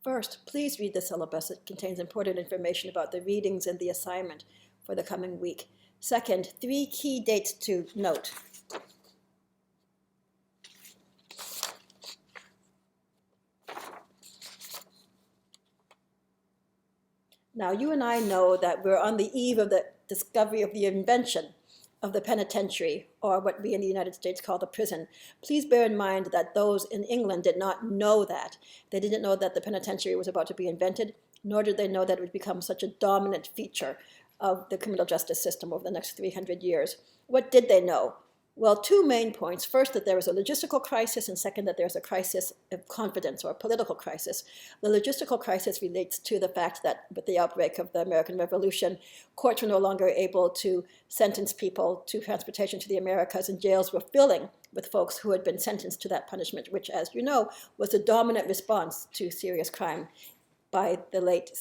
First, please read the syllabus. It contains important information about the readings and the assignment for the coming week. Second, 3 key dates to note. Now, you and I know that we're on the eve of the discovery of the invention of the penitentiary, or what we in the United States call the prison. Please bear in mind that those in England did not know that. They didn't know that the penitentiary was about to be invented, nor did they know that it would become such a dominant feature of the criminal justice system over the next 300 years. What did they know? Well, 2 main points. First, that there was a logistical crisis, and second, that there's a crisis of confidence, or a political crisis. The logistical crisis relates to the fact that with the outbreak of the American Revolution, courts were no longer able to sentence people to transportation to the Americas, and jails were filling with folks who had been sentenced to that punishment, which, as you know, was the dominant response to serious crime by the late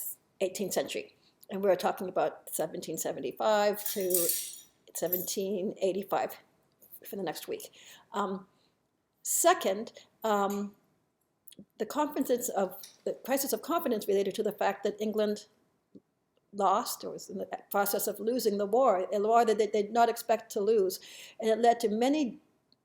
18th century. And we're talking about 1775 to 1785. For the next week. Second, the crisis of confidence related to the fact that England lost, or was in the process of losing the war, a war that they did not expect to lose. And it led to many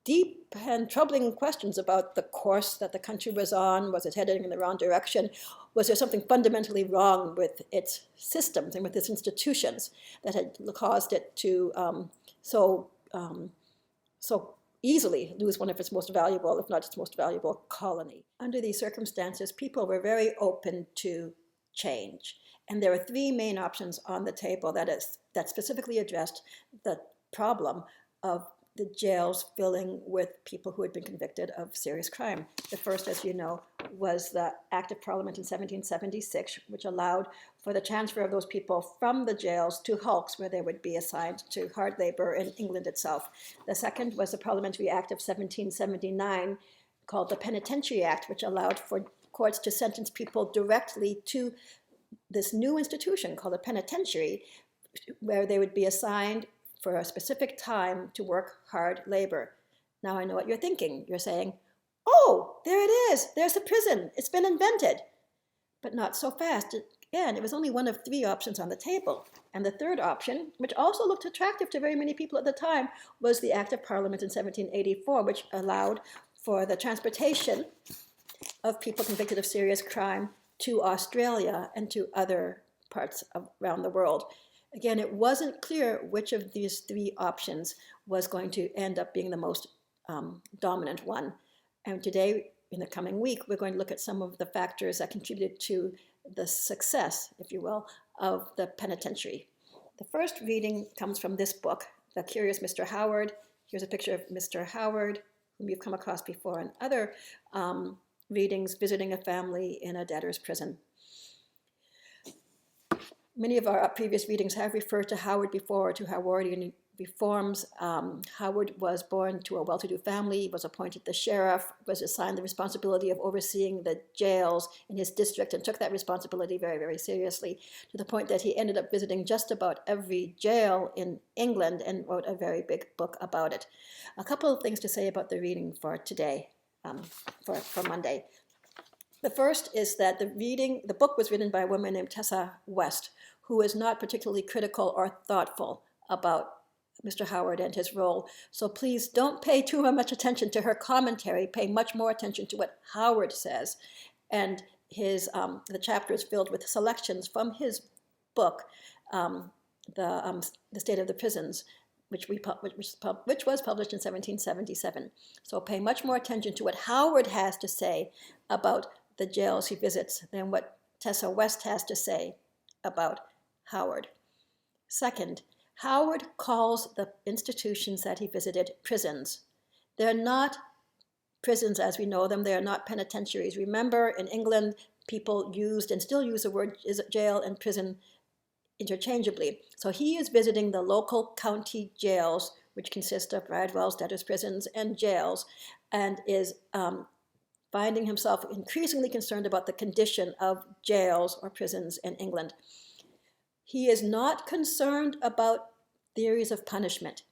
deep and troubling questions about the course that the country was on. Was it heading in the wrong direction? Was there something fundamentally wrong with its systems and with its institutions that had caused it to so easily lose one of its most valuable, if not its most valuable, colony. Under these circumstances, people were very open to change. And there were 3 main options on the table that specifically addressed the problem of the jails filling with people who had been convicted of serious crime. The first, as you know, was the Act of Parliament in 1776, which allowed for the transfer of those people from the jails to hulks, where they would be assigned to hard labor in England itself. The second was the Parliamentary Act of 1779, called the Penitentiary Act, which allowed for courts to sentence people directly to this new institution called a penitentiary, where they would be assigned for a specific time to work hard labor. Now I know what you're thinking. You're saying, oh, there it is. There's the prison. It's been invented. But not so fast. Again, it was only one of 3 options on the table. And the third option, which also looked attractive to very many people at the time, was the Act of Parliament in 1784, which allowed for the transportation of people convicted of serious crime to Australia and to other parts around the world. Again, it wasn't clear which of these 3 options was going to end up being the most dominant one. And today, in the coming week, we're going to look at some of the factors that contributed to the success, if you will, of the penitentiary. The first reading comes from this book, The Curious Mr. Howard. Here's a picture of Mr. Howard, whom you've come across before in other readings, visiting a family in a debtor's prison. Many of our previous readings have referred to Howard before, to Howardian reforms. Howard was born to a well-to-do family, was appointed the sheriff, was assigned the responsibility of overseeing the jails in his district, and took that responsibility very, very seriously, to the point that he ended up visiting just about every jail in England and wrote a very big book about it. A couple of things to say about the reading for today, for Monday. The first is that the book was written by a woman named Tessa West, who is not particularly critical or thoughtful about Mr. Howard and his role. So please don't pay too much attention to her commentary. Pay much more attention to what Howard says. And the chapter is filled with selections from his book, The State of the Prisons, which was published in 1777. So pay much more attention to what Howard has to say about the jails he visits than what Tessa West has to say about Howard. Second, Howard calls the institutions that he visited prisons. They're not prisons as we know them. They are not penitentiaries. Remember, in England, people used and still use the word jail and prison interchangeably. So he is visiting the local county jails, which consist of Bridewells, debtors' prisons, and jails, and is finding himself increasingly concerned about the condition of jails or prisons in England. He is not concerned about theories of punishment.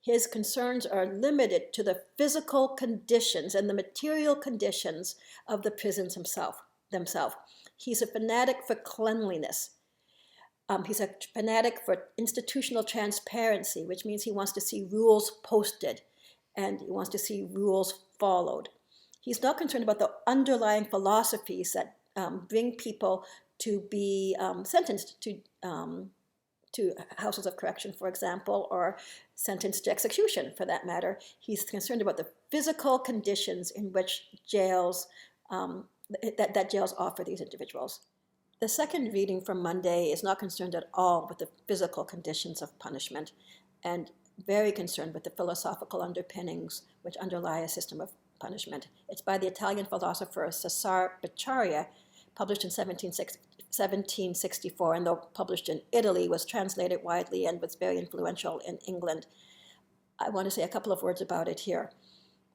His concerns are limited to the physical conditions and the material conditions of the prisons themselves. He's a fanatic for cleanliness. He's a fanatic for institutional transparency, which means he wants to see rules posted and he wants to see rules followed. He's not concerned about the underlying philosophies that bring people to be sentenced to houses of correction, for example, or sentenced to execution, for that matter. He's concerned about the physical conditions in which jails that jails offer these individuals. The second reading from Monday is not concerned at all with the physical conditions of punishment, and very concerned with the philosophical underpinnings which underlie a system of punishment. It's by the Italian philosopher Cesare Beccaria, published in 1764, and though published in Italy, was translated widely and was very influential in England. I want to say a couple of words about it here.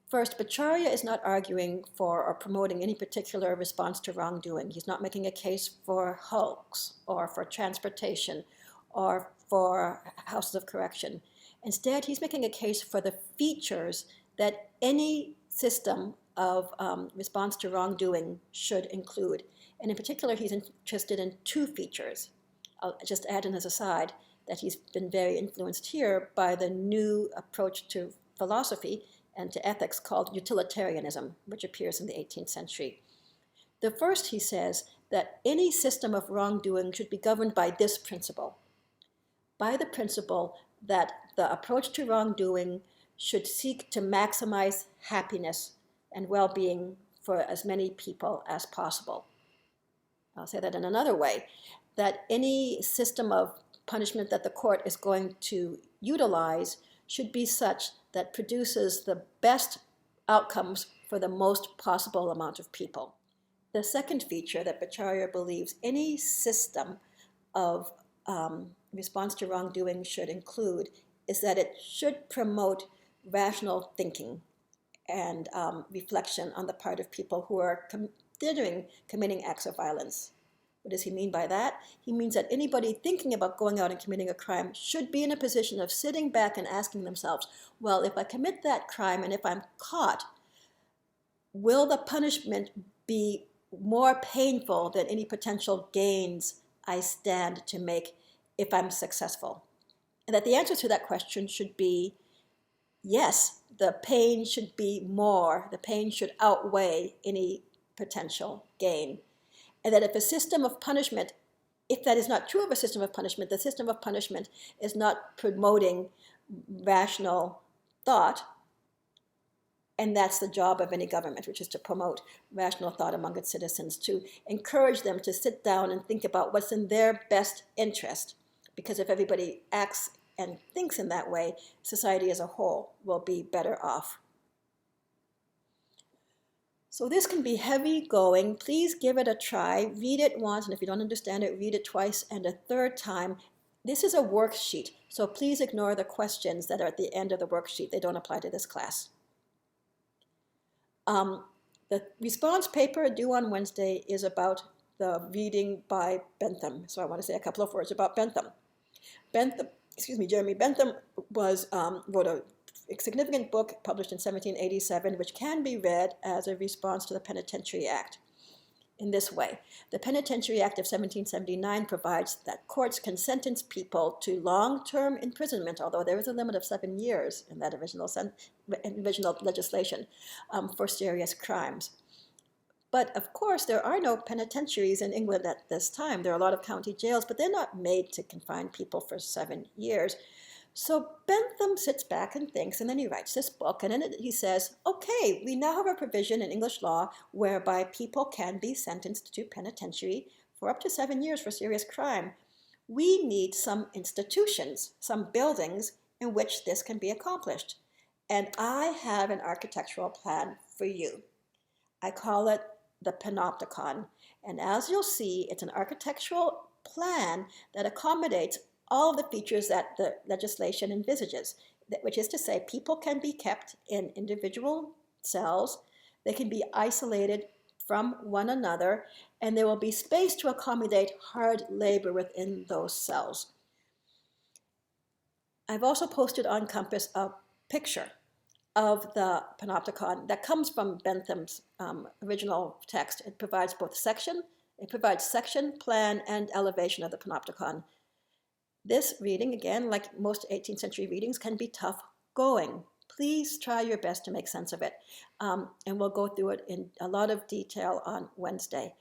First, Beccaria is not arguing for or promoting any particular response to wrongdoing. He's not making a case for hulks or for transportation or for houses of correction. Instead, he's making a case for the features that any system of response to wrongdoing should include. And in particular, he's interested in two features. I'll just add in as a aside that he's been very influenced here by the new approach to philosophy and to ethics called utilitarianism, which appears in the 18th century. The first, he says, that any system of wrongdoing should be governed by this principle, by the principle that the approach to wrongdoing should seek to maximize happiness and well-being for as many people as possible. I'll say that in another way, that any system of punishment that the court is going to utilize should be such that produces the best outcomes for the most possible amount of people. The second feature that Beccaria believes any system of response to wrongdoing should include is that it should promote rational thinking and reflection on the part of people who are considering committing acts of violence. What does he mean by that? He means that anybody thinking about going out and committing a crime should be in a position of sitting back and asking themselves, well, if I commit that crime and if I'm caught, will the punishment be more painful than any potential gains I stand to make if I'm successful? And that the answer to that question should be yes, the pain should be more, the pain should outweigh any potential gain. And that if a system of punishment, if that is not true of a system of punishment, the system of punishment is not promoting rational thought, and that's the job of any government, which is to promote rational thought among its citizens, to encourage them to sit down and think about what's in their best interest. Because if everybody acts and thinks in that way, society as a whole will be better off. So this can be heavy going. Please give it a try. Read it once, and if you don't understand it, read it twice and a third time. This is a worksheet, so please ignore the questions that are at the end of the worksheet. They don't apply to this class. The response paper due on Wednesday is about the reading by Bentham. So I want to say a couple of words about Bentham. Jeremy Bentham wrote a significant book published in 1787, which can be read as a response to the Penitentiary Act in this way. The Penitentiary Act of 1779 provides that courts can sentence people to long-term imprisonment, although there is a limit of 7 years in that original legislation for serious crimes. But of course, there are no penitentiaries in England at this time. There are a lot of county jails, but they're not made to confine people for 7 years. So Bentham sits back and thinks, and then he writes this book, and in it he says, okay, we now have a provision in English law whereby people can be sentenced to penitentiary for up to 7 years for serious crime. We need some institutions, some buildings in which this can be accomplished. And I have an architectural plan for you. I call it the Panopticon. And as you'll see, it's an architectural plan that accommodates all of the features that the legislation envisages, which is to say people can be kept in individual cells, they can be isolated from one another, and there will be space to accommodate hard labor within those cells. I've also posted on Compass a picture of the Panopticon that comes from Bentham's original text. It provides section, plan, and elevation of the Panopticon. This reading, again, like most 18th century readings, can be tough going. Please try your best to make sense of it. And we'll go through it in a lot of detail on Wednesday.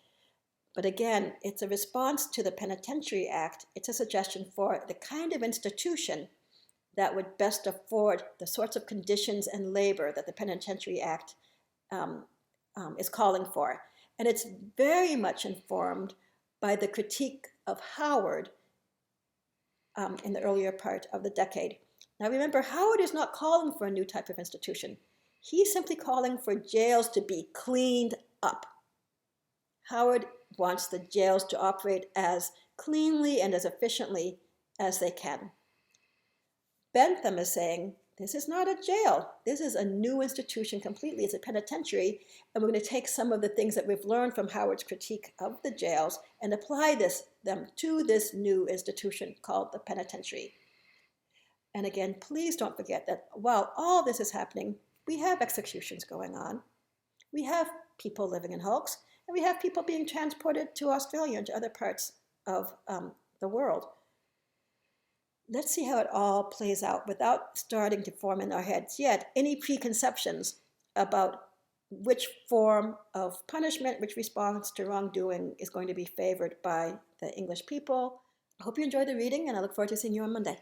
But again, it's a response to the Penitentiary Act. It's a suggestion for the kind of institution that would best afford the sorts of conditions and labor that the Penitentiary Act is calling for. And it's very much informed by the critique of Howard in the earlier part of the decade. Now remember, Howard is not calling for a new type of institution. He's simply calling for jails to be cleaned up. Howard wants the jails to operate as cleanly and as efficiently as they can. Bentham is saying, this is not a jail. This is a new institution completely. It's a penitentiary, and we're going to take some of the things that we've learned from Howard's critique of the jails and apply them to this new institution called the penitentiary. And again, please don't forget that while all this is happening, we have executions going on. We have people living in hulks, and we have people being transported to Australia and to other parts of the world. Let's see how it all plays out without starting to form in our heads yet any preconceptions about which form of punishment, which response to wrongdoing is going to be favored by the English people. I hope you enjoyed the reading, and I look forward to seeing you on Monday.